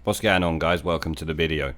What's going on, guys? Welcome to the video.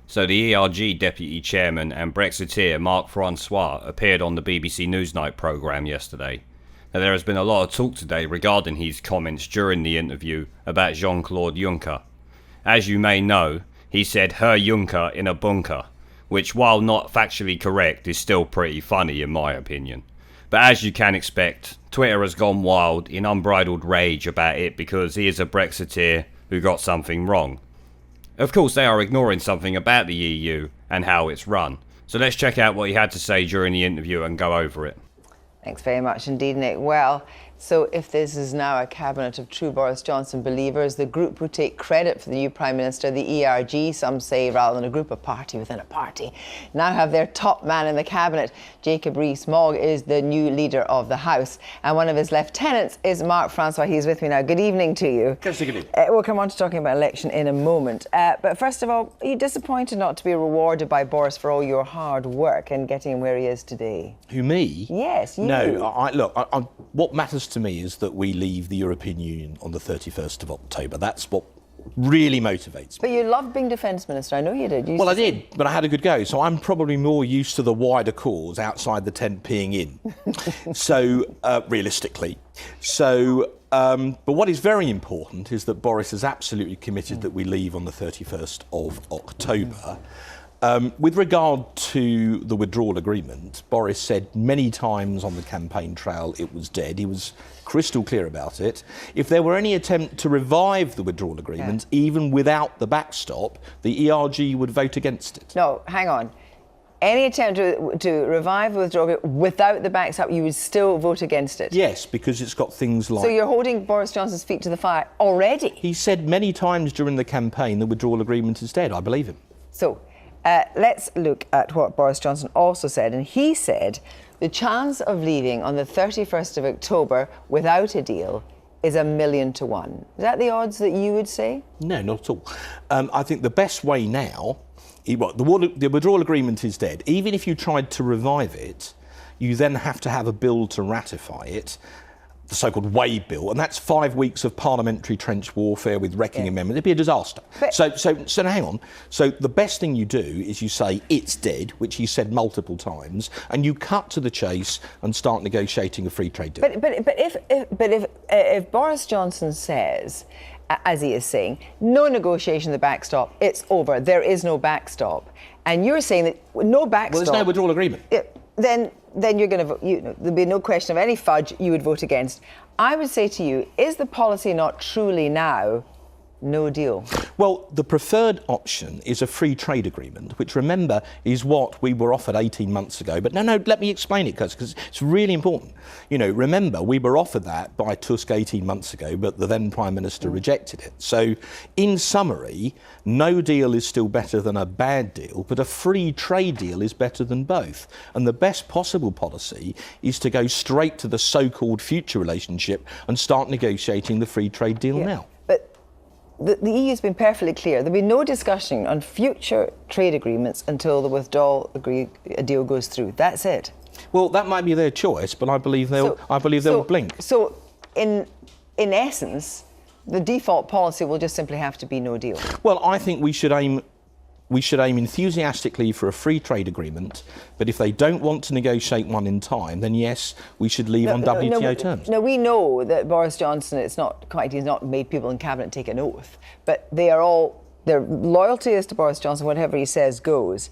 So the ERG Deputy Chairman and Brexiteer Mark Francois appeared on the BBC Newsnight programme yesterday. Now, there has been a lot of talk today regarding his comments during the interview about Jean-Claude Juncker. As you may know, he said Herr Juncker in a bunker, which, while not factually correct, is still pretty funny in my opinion. But as you can expect, Twitter has gone wild in unbridled rage about it because he is a Brexiteer who got something wrong. Of course, they are ignoring something about the EU and how it's run. So let's check out what he had to say during the interview and go over it. Thanks very much indeed, Nick. Well, so if this is now a cabinet of true Boris Johnson believers, the group who take credit for the new Prime Minister, the ERG, some say rather than a group, a party within a party, now have their top man in the cabinet. Jacob Rees-Mogg is the new leader of the House, and one of his lieutenants is Mark Francois. He's with me now. Good evening to you. Good evening. We'll come on to talking about election in a moment. But first of all, are you disappointed not to be rewarded by Boris for all your hard work and getting him where he is today? Who, me? Yes, you. No, look, what matters to me is that we leave the European Union on the 31st of October. That's what really motivates me. But you loved being Defence Minister. I know you did. Well, I did, but I had a good go. So I'm probably more used to the wider cause outside the tent peeing in. So, realistically. So, but what is very important is that Boris is absolutely committed that we leave on the 31st of October. With regard to the withdrawal agreement, Boris said many times on the campaign trail it was dead. He was crystal clear about it. If there were any attempt to revive the withdrawal agreement, even without the backstop, the ERG would vote against it. No, hang on. Any attempt to revive the withdrawal agreement without the backstop, you would still vote against it? Yes, because it's got things like... So you're holding Boris Johnson's feet to the fire already? He said many times during the campaign the withdrawal agreement is dead. I believe him. So... let's look at what Boris Johnson also said. And he said the chance of leaving on the 31st of October without a deal is 1,000,000 to 1. Is that the odds that you would say? No, not at all. I think the best way now, the withdrawal agreement is dead. Even if you tried to revive it, you then have to have a bill to ratify it, the so-called Wave Bill, and that's 5 weeks of parliamentary trench warfare with wrecking amendments. It'd be a disaster. But so now hang on. So the best thing you do is you say it's dead, which he said multiple times, and you cut to the chase and start negotiating a free trade deal. But if Boris Johnson says, as he is saying, no negotiation of the backstop, it's over, there is no backstop, and you're saying that no backstop... Well, there's no withdrawal agreement. Then you're going to vote. There'll be no question of any fudge. You would vote against. I would say to you, is the policy not truly now no deal? Well, the preferred option is a free trade agreement, which, remember, is what we were offered 18 months ago. But no, let me explain it, because it's really important. You know, remember, we were offered that by Tusk 18 months ago, but the then Prime Minister rejected it. So, in summary, no deal is still better than a bad deal, but a free trade deal is better than both. And the best possible policy is to go straight to the so-called future relationship and start negotiating the free trade deal now. The EU has been perfectly clear. There'll be no discussion on future trade agreements until the withdrawal deal goes through. That's it. Well, that might be their choice, but I believe they'll blink. So, in essence, the default policy will just simply have to be no deal. Well, I think we should aim enthusiastically for a free trade agreement, but if they don't want to negotiate one in time, then yes, we should leave on WTO terms. Now, we know that Boris Johnson, he's not made people in Cabinet take an oath, but their loyalty is to Boris Johnson, whatever he says goes.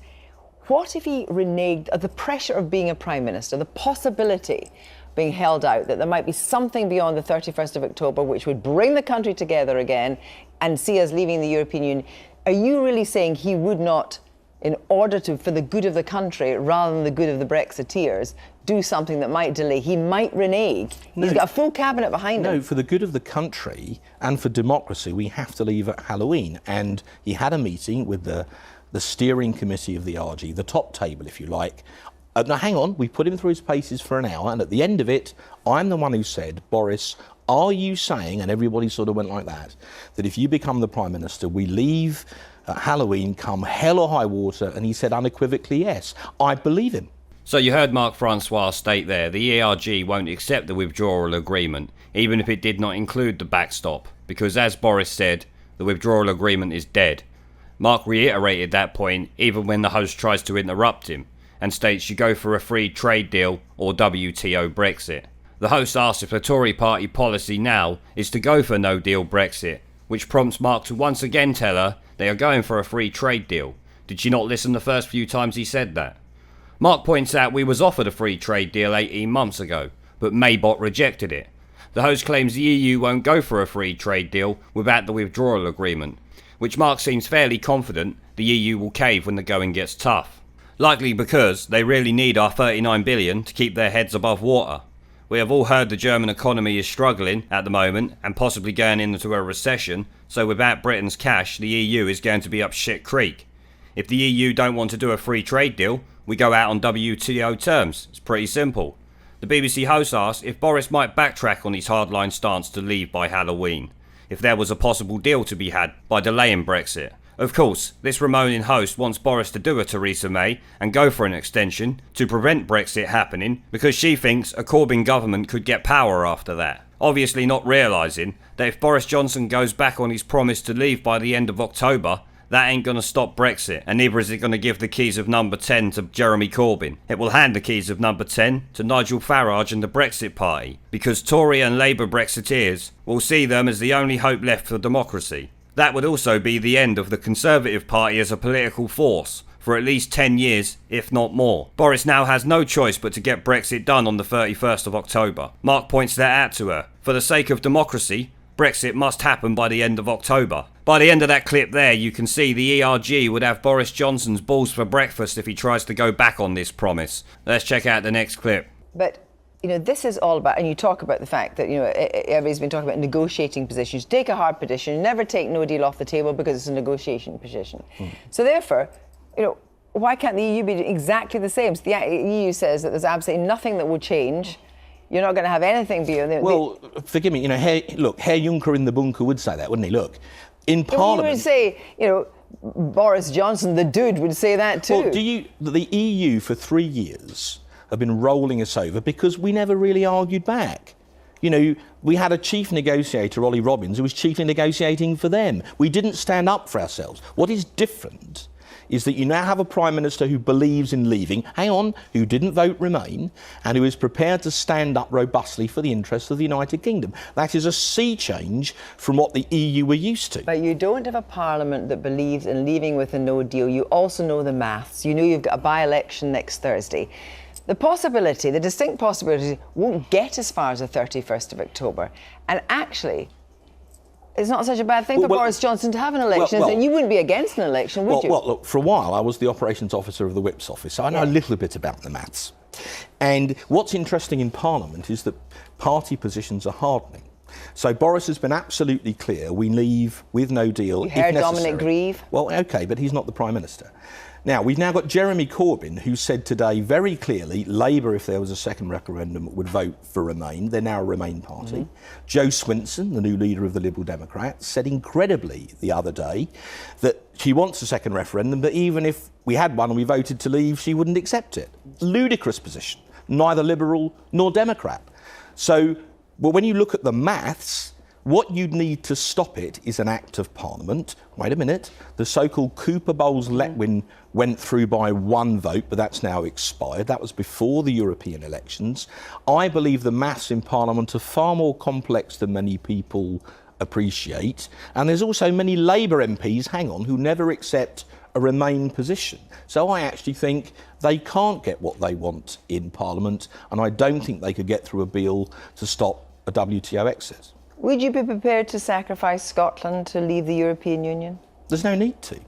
What if he reneged at the pressure of being a Prime Minister, the possibility being held out that there might be something beyond the 31st of October which would bring the country together again and see us leaving the European Union? Are you really saying he would not, in order to, for the good of the country, rather than the good of the Brexiteers, do something that might delay? He might renege. He's got a full cabinet behind him. No, for the good of the country and for democracy, we have to leave at Halloween. And he had a meeting with the steering committee of the RG, the top table, if you like. Now, hang on, we put him through his paces for an hour, and at the end of it, I'm the one who said, Boris, are you saying, and everybody sort of went like that if you become the Prime Minister, we leave Halloween, come hell or high water? And he said unequivocally yes. I believe him. So you heard Mark Francois state there the ERG won't accept the withdrawal agreement, even if it did not include the backstop, because as Boris said, the withdrawal agreement is dead. Mark reiterated that point even when the host tries to interrupt him, and states you go for a free trade deal or WTO Brexit. The host asks if the Tory party policy now is to go for no deal Brexit, which prompts Mark to once again tell her they are going for a free trade deal. Did she not listen the first few times he said that? Mark points out we was offered a free trade deal 18 months ago, but Maybot rejected it. The host claims the EU won't go for a free trade deal without the withdrawal agreement, which Mark seems fairly confident the EU will cave when the going gets tough. Likely because they really need our 39 billion to keep their heads above water. We have all heard the German economy is struggling at the moment and possibly going into a recession, so without Britain's cash the EU is going to be up shit creek. If the EU don't want to do a free trade deal, we go out on WTO terms. It's pretty simple. The BBC host asked if Boris might backtrack on his hardline stance to leave by Halloween, if there was a possible deal to be had by delaying Brexit. Of course, this Ramonin host wants Boris to do a Theresa May and go for an extension to prevent Brexit happening because she thinks a Corbyn government could get power after that. Obviously not realising that if Boris Johnson goes back on his promise to leave by the end of October, that ain't gonna stop Brexit, and neither is it gonna give the keys of number 10 to Jeremy Corbyn. It will hand the keys of number 10 to Nigel Farage and the Brexit Party, because Tory and Labour Brexiteers will see them as the only hope left for democracy. That would also be the end of the Conservative Party as a political force, for at least 10 years, if not more. Boris now has no choice but to get Brexit done on the 31st of October. Mark points that out to her. For the sake of democracy, Brexit must happen by the end of October. By the end of that clip there, you can see the ERG would have Boris Johnson's balls for breakfast if he tries to go back on this promise. Let's check out the next clip. But, this is all about, and you talk about the fact that, everybody's been talking about negotiating positions. Take a hard position, never take no deal off the table because it's a negotiation position. So therefore, why can't the EU be exactly the same? So the EU says that there's absolutely nothing that will change. You're not going to have anything beyond... Well, forgive me, Herr Juncker in the bunker would say that, wouldn't he? Look, in Parliament... He would say, Boris Johnson, the dude, would say that too. Well, the EU for 3 years have been rolling us over because we never really argued back. We had a chief negotiator, Ollie Robbins, who was chiefly negotiating for them. We didn't stand up for ourselves. What is different is that you now have a Prime Minister who believes in leaving, who didn't vote Remain, and who is prepared to stand up robustly for the interests of the United Kingdom. That is a sea change from what the EU were used to. But you don't have a Parliament that believes in leaving with a no deal. You also know the maths. You know you've got a by-election next Thursday. The distinct possibility, won't get as far as the 31st of October. And actually, it's not such a bad thing for Boris Johnson to have an election. And you wouldn't be against an election, would you? Well, look, for a while I was the operations officer of the Whip's office, so I know a little bit about the maths. And what's interesting in Parliament is that party positions are hardening. So Boris has been absolutely clear, we leave with no deal if necessary. You heard Dominic Grieve? Well, OK, but he's not the Prime Minister. Now, we've now got Jeremy Corbyn, who said today very clearly Labour, if there was a second referendum, would vote for Remain. They're now a Remain party. Jo Swinson, the new leader of the Liberal Democrats, said incredibly the other day that she wants a second referendum, but even if we had one and we voted to leave, she wouldn't accept it. Ludicrous position, neither Liberal nor Democrat. So, well, when you look at the maths, what you'd need to stop it is an Act of Parliament. Wait a minute. The so-called Cooper Bowles-Letwin went through by one vote, but that's now expired. That was before the European elections. I believe the maths in Parliament are far more complex than many people appreciate. And there's also many Labour MPs, who never accept a Remain position. So I actually think they can't get what they want in Parliament, and I don't think they could get through a bill to stop a WTO exit. Would you be prepared to sacrifice Scotland to leave the European Union? There's no need to.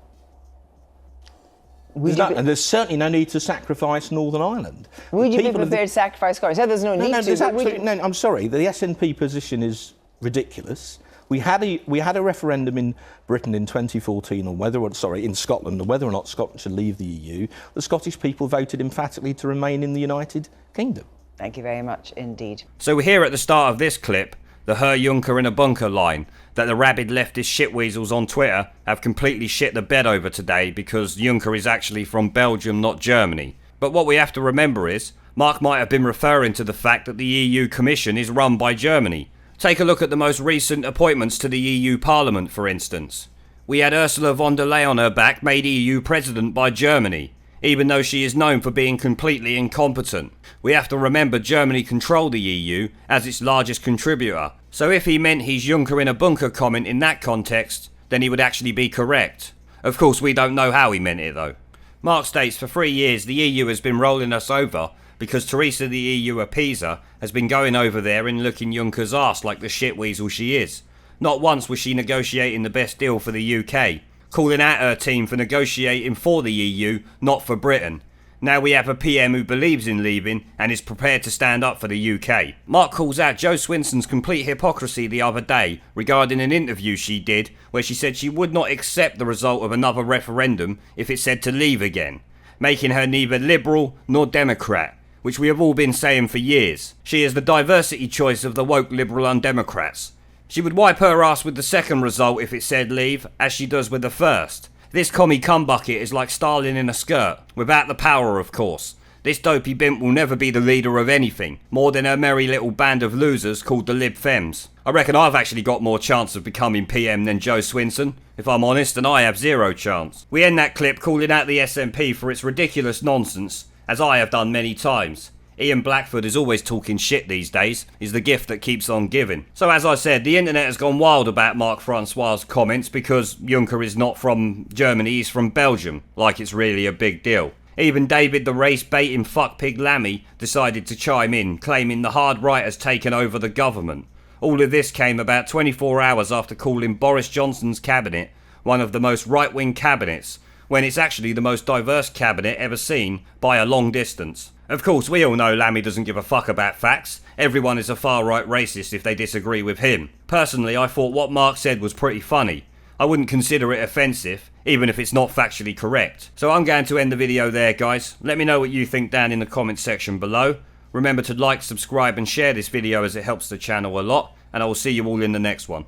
And there's certainly no need to sacrifice Northern Ireland. Would you be prepared to sacrifice Scotland? So there's no need to. No, I'm sorry. The SNP position is ridiculous. We had a referendum in Britain in 2014 in Scotland on whether or not Scotland should leave the EU. The Scottish people voted emphatically to remain in the United Kingdom. Thank you very much indeed. So we're here at the start of this clip, the Herr Juncker in a bunker line, that the rabid leftist shitweasels on Twitter have completely shit the bed over today because Juncker is actually from Belgium, not Germany. But what we have to remember is, Mark might have been referring to the fact that the EU Commission is run by Germany. Take a look at the most recent appointments to the EU Parliament, for instance. We had Ursula von der Leyen on her back made EU President by Germany, even though she is known for being completely incompetent. We have to remember Germany controlled the EU as its largest contributor, so if he meant he's Juncker in a bunker comment in that context, then he would actually be correct. Of course, we don't know how he meant it though. Mark states for 3 years the EU has been rolling us over because Theresa the EU appeaser has been going over there and looking Juncker's arse like the shitweasel she is. Not once was she negotiating the best deal for the UK, calling out her team for negotiating for the EU, not for Britain. Now we have a PM who believes in leaving and is prepared to stand up for the UK. Mark calls out Jo Swinson's complete hypocrisy the other day regarding an interview she did where she said she would not accept the result of another referendum if it said to leave again, making her neither liberal nor Democrat, which we have all been saying for years. She is the diversity choice of the woke liberal undemocrats. She would wipe her ass with the second result if it said leave, as she does with the first. This commie cumbucket is like Stalin in a skirt, without the power of course. This dopey bimp will never be the leader of anything, more than a merry little band of losers called the Lib Dems. I reckon I've actually got more chance of becoming PM than Jo Swinson, if I'm honest, and I have zero chance. We end that clip calling out the SNP for its ridiculous nonsense, as I have done many times. Ian Blackford is always talking shit these days, is the gift that keeps on giving. So as I said, the internet has gone wild about Mark Francois' comments because Juncker is not from Germany, he's from Belgium, like it's really a big deal. Even David the race-baiting fuckpig Lammy decided to chime in, claiming the hard right has taken over the government. All of this came about 24 hours after calling Boris Johnson's cabinet one of the most right-wing cabinets, when it's actually the most diverse cabinet ever seen by a long distance. Of course, we all know Lammy doesn't give a fuck about facts. Everyone is a far-right racist if they disagree with him. Personally, I thought what Mark said was pretty funny. I wouldn't consider it offensive, even if it's not factually correct. So I'm going to end the video there, guys. Let me know what you think down in the comments section below. Remember to like, subscribe and share this video as it helps the channel a lot, and I will see you all in the next one.